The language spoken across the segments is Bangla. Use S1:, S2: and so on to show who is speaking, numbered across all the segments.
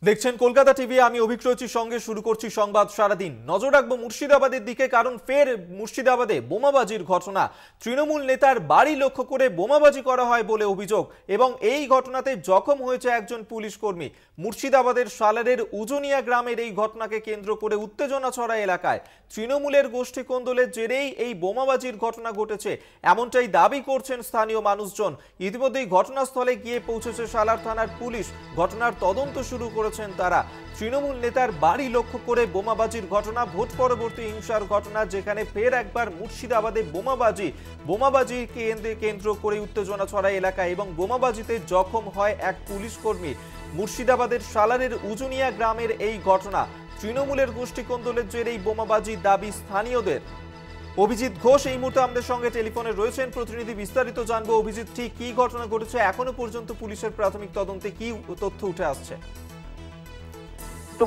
S1: দেখছেন কলকাতা টিভি। আমি অভিক রয়েছি, সঙ্গে শুরু করছি সংবাদ সারাদিন। নজর রাখবো মুর্শিদাবাদের দিকে, কারণ ফের মুর্শিদাবাদে বোমাবাজির ঘটনা। তৃণমূল নেতার বাড়ি লক্ষ্য করে বোমাবাজি করা হয় বলে অভিযোগ, এবং এই ঘটনাতে জখম হয়েছে একজন পুলিশ কর্মী। মুর্শিদাবাদের সালারের উজনিয়া গ্রামের এই ঘটনাকে কেন্দ্র করে উত্তেজনা ছড়ায় এলাকায়। তৃণমূলের গোষ্ঠী কোন্দলের জেরেই এই বোমাবাজির ঘটনা ঘটেছে, এমনটাই দাবি করছেন স্থানীয় মানুষজন। ইতিমধ্যেই ঘটনাস্থলে গিয়ে পৌঁছেছে সালার থানার পুলিশ। ঘটনার তদন্ত শুরু করেছেন তারা। তৃণমূল নেতার বাড়ি লক্ষ্য করে বোমাবাজির ঘটনা, ভোট পরবর্তী হিংসার ঘটনা, যেখানে ফের একবার মুর্শিদাবাদে বোমাবাজিকে কেন্দ্র করে উত্তেজনা ছড়ায় এলাকায়, এবং বোমাবাজিতে জখম হয় এক পুলিশ কর্মী। মুর্শিদাবাদের সালারের উজনিয়া গ্রামের এই ঘটনা। তৃণমূলের গোষ্ঠী কোন্দলের জেরে এই বোমাবাজি, দাবি স্থানীয়দের। অভিজিৎ ঘোষ এই মুহূর্তে আমাদের সঙ্গে টেলিফোনে রয়েছেন, প্রতিনিধি। বিস্তারিত জানবো। অভিজিৎ, ঠিক কি ঘটনা ঘটেছে? এখনো পর্যন্ত পুলিশের প্রাথমিক তদন্তে কি তথ্য উঠে আসছে?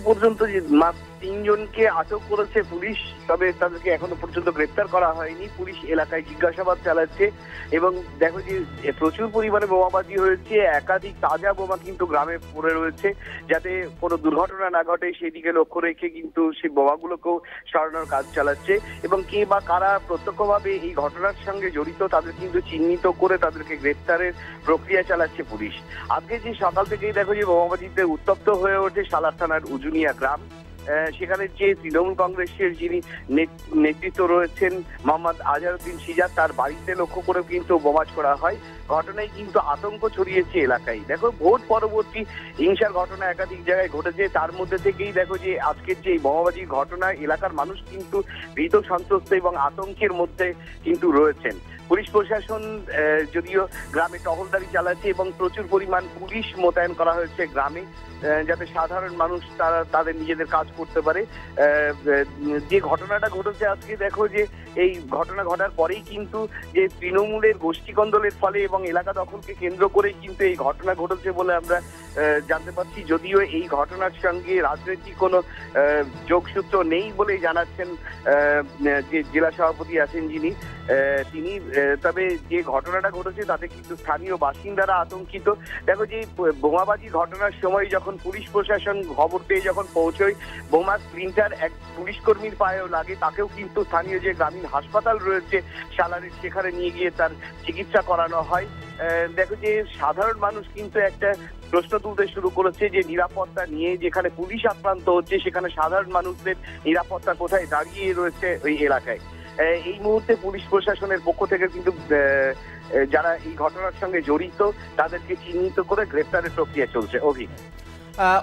S2: পর্যন্ত মাত্র 3 জনকে আটক করেছে পুলিশ, তবে তাদেরকে এখনো পর্যন্ত গ্রেপ্তার করা হয়নি। পুলিশ এলাকায় জিজ্ঞাসাবাদ চালাচ্ছে, এবং দেখো যে প্রচুর পরিমাণে বোমাবাজি হয়েছে। একাধিক তাজা বোমা কিন্তু গ্রামে পড়ে রয়েছে, যাতে কোনো দুর্ঘটনা না ঘটে সেদিকে লক্ষ্য রেখে কিন্তু সেই বোমাগুলোকেও সরানোর কাজ চালাচ্ছে। এবং কে বা কারা প্রত্যক্ষভাবে এই ঘটনার সঙ্গে জড়িত তাদের কিন্তু চিহ্নিত করে তাদেরকে গ্রেপ্তারের প্রক্রিয়া চালাচ্ছে পুলিশ। আজকে যে সকাল থেকেই দেখো যে বোমাবাজিতে উত্তপ্ত হয়ে ওঠে সালার থানার উজনিয়া গ্রাম। সেখানে যে তৃণমূল কংগ্রেসের যিনি নেতৃত্ব রয়েছেন মোহাম্মদ আজহারউদ্দিন সিজাদ, তার বাড়িতে লক্ষ্য করে কিন্তু বোমা ছোড়া হয়। ঘটনায় কিন্তু আতঙ্ক ছড়িয়েছে এলাকায়। দেখো, ভোট পরবর্তী হিংসার ঘটনা একাধিক জায়গায় ঘটেছে, তার মধ্যে থেকেই দেখো যে আজকের যে বোমাবাজির ঘটনা, এলাকার মানুষ কিন্তু ভীত সন্ত্রস্ত এবং আতঙ্কের মধ্যে কিন্তু রয়েছেন। পুলিশ প্রশাসন যদিও গ্রামে টহলদারি চালাচ্ছে, এবং প্রচুর পরিমাণ পুলিশ মোতায়েন করা হয়েছে গ্রামে, যাতে সাধারণ মানুষ তারা তাদের নিজেদের কাজ করতে পারে। যে ঘটনাটা ঘটেছে আজকে, দেখো যে এই ঘটনা ঘটার পরেই কিন্তু যে তৃণমূলের গোষ্ঠীকন্দলের ফলে এবং এলাকা দখলকে কেন্দ্র করেই কিন্তু এই ঘটনা ঘটেছে বলে আমরা জানতে পারছি। যদিও এই ঘটনার সঙ্গে রাজনৈতিক কোনো যোগসূত্র নেই বলেই জানাচ্ছেন যে জেলা সভাপতি আছেন যিনি, তিনি। তবে যে ঘটনাটা ঘটেছে তাতে কিন্তু স্থানীয় বাসিন্দারা আতঙ্কিত। দেখো যে বোমাবাজি ঘটনার সময় যখন পুলিশ প্রশাসন খবর পেয়ে যখন পৌঁছয়, বোমা স্প্লিন্টার এক পুলিশ কর্মীর পায়েও লাগে, তাকেও কিন্তু স্থানীয় যে গ্রামীণ হাসপাতাল রয়েছে সালারের, সেখানে নিয়ে গিয়ে তার চিকিৎসা করানো হয়। দেখো যে সাধারণ মানুষ কিন্তু একটা প্রশ্ন তুলতে শুরু করেছে যে নিরাপত্তা নিয়ে, যেখানে পুলিশ আক্রান্ত হচ্ছে সেখানে সাধারণ মানুষদের নিরাপত্তা কোথায় দাঁড়িয়ে রয়েছে ওই এলাকায়। এই মুহূর্তে পুলিশ প্রশাসনের পক্ষ থেকে কিন্তু যারা এই ঘটনার সঙ্গে জড়িত তাদেরকে চিহ্নিত করে গ্রেপ্তারের প্রক্রিয়া চলছে।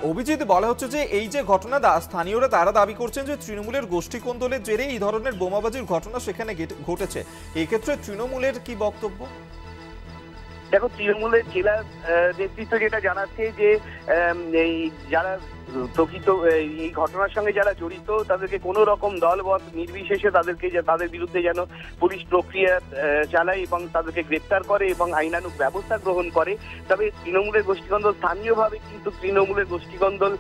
S1: অভিজিৎ, বলা হচ্ছে যে এই যে ঘটনা, স্থানীয়রা তারা দাবি করছেন যে তৃণমূলের গোষ্ঠী কোন্দলের জেরে এই ধরনের বোমাবাজির ঘটনা সেখানে ঘটেছে। এই ক্ষেত্রে তৃণমূলের কি বক্তব্য?
S2: দেখো, তৃণমূলের জেলা নেতৃত্ব যেটা জানাচ্ছে যে এই যারা প্রকৃত এই ঘটনার সঙ্গে যারা জড়িত তাদেরকে কোনো রকম দলবদ্ধ নির্বিশেষে তাদের বিরুদ্ধে যেন পুলিশ প্রক্রিয়া চালায় এবং তাদেরকে গ্রেপ্তার করে এবং আইনানুগ ব্যবস্থা গ্রহণ করে। তবে তৃণমূলের গোষ্ঠীকন্দল, স্থানীয়ভাবে কিন্তু তৃণমূলের গোষ্ঠীকন্দল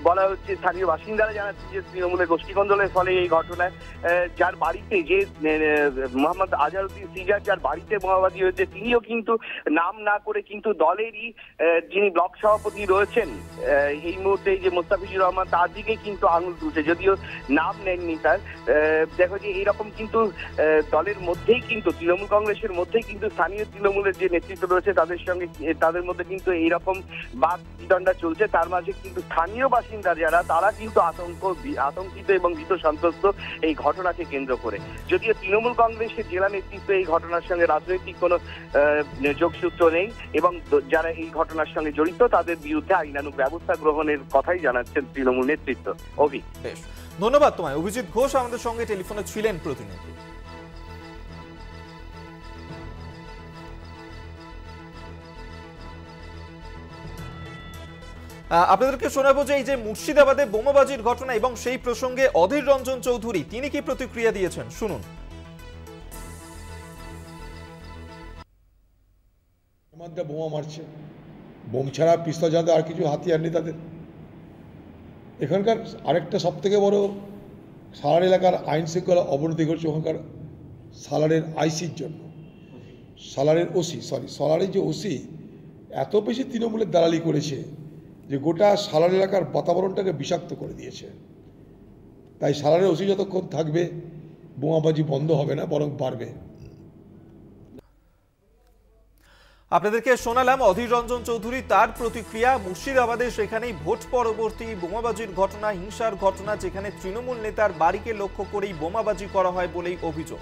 S2: বলা হচ্ছে, স্থানীয় বাসিন্দারা জানাচ্ছে যে তৃণমূলের গোষ্ঠীকন্দলের ফলে এই ঘটনায় যার বাড়িতে যে মোহাম্মদ আজহারউদ্দিন সিজাদ, যার বাড়িতে বোমাবাজি হয়েছে, তিনিও কিন্তু নাম না করে কিন্তু দলেরই যিনি ব্লক সভাপতি রয়েছেন এই মুহূর্তে যে মোস্তাফিজুর রহমান, তার দিকে কিন্তু আঙুল তুলছে, যদিও নাম নেননি তার। দেখো যে এইরকম কিন্তু দলের মধ্যেই কিন্তু তৃণমূল কংগ্রেসের মধ্যেই কিন্তু স্থানীয় তৃণমূলের যে নেতৃত্ব রয়েছে তাদের মধ্যে কিন্তু এইরকম বাদ বিতণ্ডা চলছে। তার মাঝে কিন্তু স্থানীয় বাসিন্দা যারা, তারা কিন্তু আতঙ্কিত এবং ভীত সন্ত্রস্ত এই ঘটনাকে কেন্দ্র করে। যদিও তৃণমূল কংগ্রেসের জেলা নেতৃত্ব এই ঘটনার সঙ্গে রাজনৈতিক কোনো যোগসূত্র নেই, এবং যারা এই ঘটনার সঙ্গে জড়িত তাদের বিরুদ্ধে আইনানুগ ব্যবস্থা গ্রহণের কথাই জানাচ্ছেন তৃণমূল নেতৃত্ব।
S1: বেশ, ধন্যবাদ তোমায়। অভিজিৎ ঘোষ আমাদের সঙ্গে টেলিফোনে ছিলেন, প্রতিনিধি। আপনাদেরকে শোনাবো যে এই যে মুর্শিদাবাদে বোমাবাজির ঘটনা এবং সেই প্রসঙ্গে অধীর রঞ্জন চৌধুরী তিনি কি প্রতিক্রিয়া দিয়েছেন, শুনুন।
S3: বোমা মারছে, বোম ছাড়া পিস্তল ছাড়া আর কিছু হাতিয়ার নেই তাদের। এখানকার আরেকটা সব থেকে বড় সালার এলাকার আইন শৃঙ্খলা অবনতি ঘটছে ওখানকার সালারের আইসির জন্য। সালারের ওসি, সালারের যে ওসি এত বেশি তৃণমূলের দালালি করেছে যে গোটা সালার এলাকার বাতাবরণটাকে বিষাক্ত করে দিয়েছে। তাই সালারে ওসি যতক্ষণ থাকবে বোমাবাজি বন্ধ হবে না, বরং বাড়বে।
S1: আপনাদেরকে শোনালাম অধীর রঞ্জন চৌধুরী তার প্রতিক্রিয়া। মুর্শিদাবাদে সেখানেই ভোট পরবর্তী বোমাবাজির ঘটনা, হিংসার ঘটনা, যেখানে তৃণমূল নেতার বাড়িকে লক্ষ্য করেই বোমাবাজি করা হয় বলেই অভিযোগ।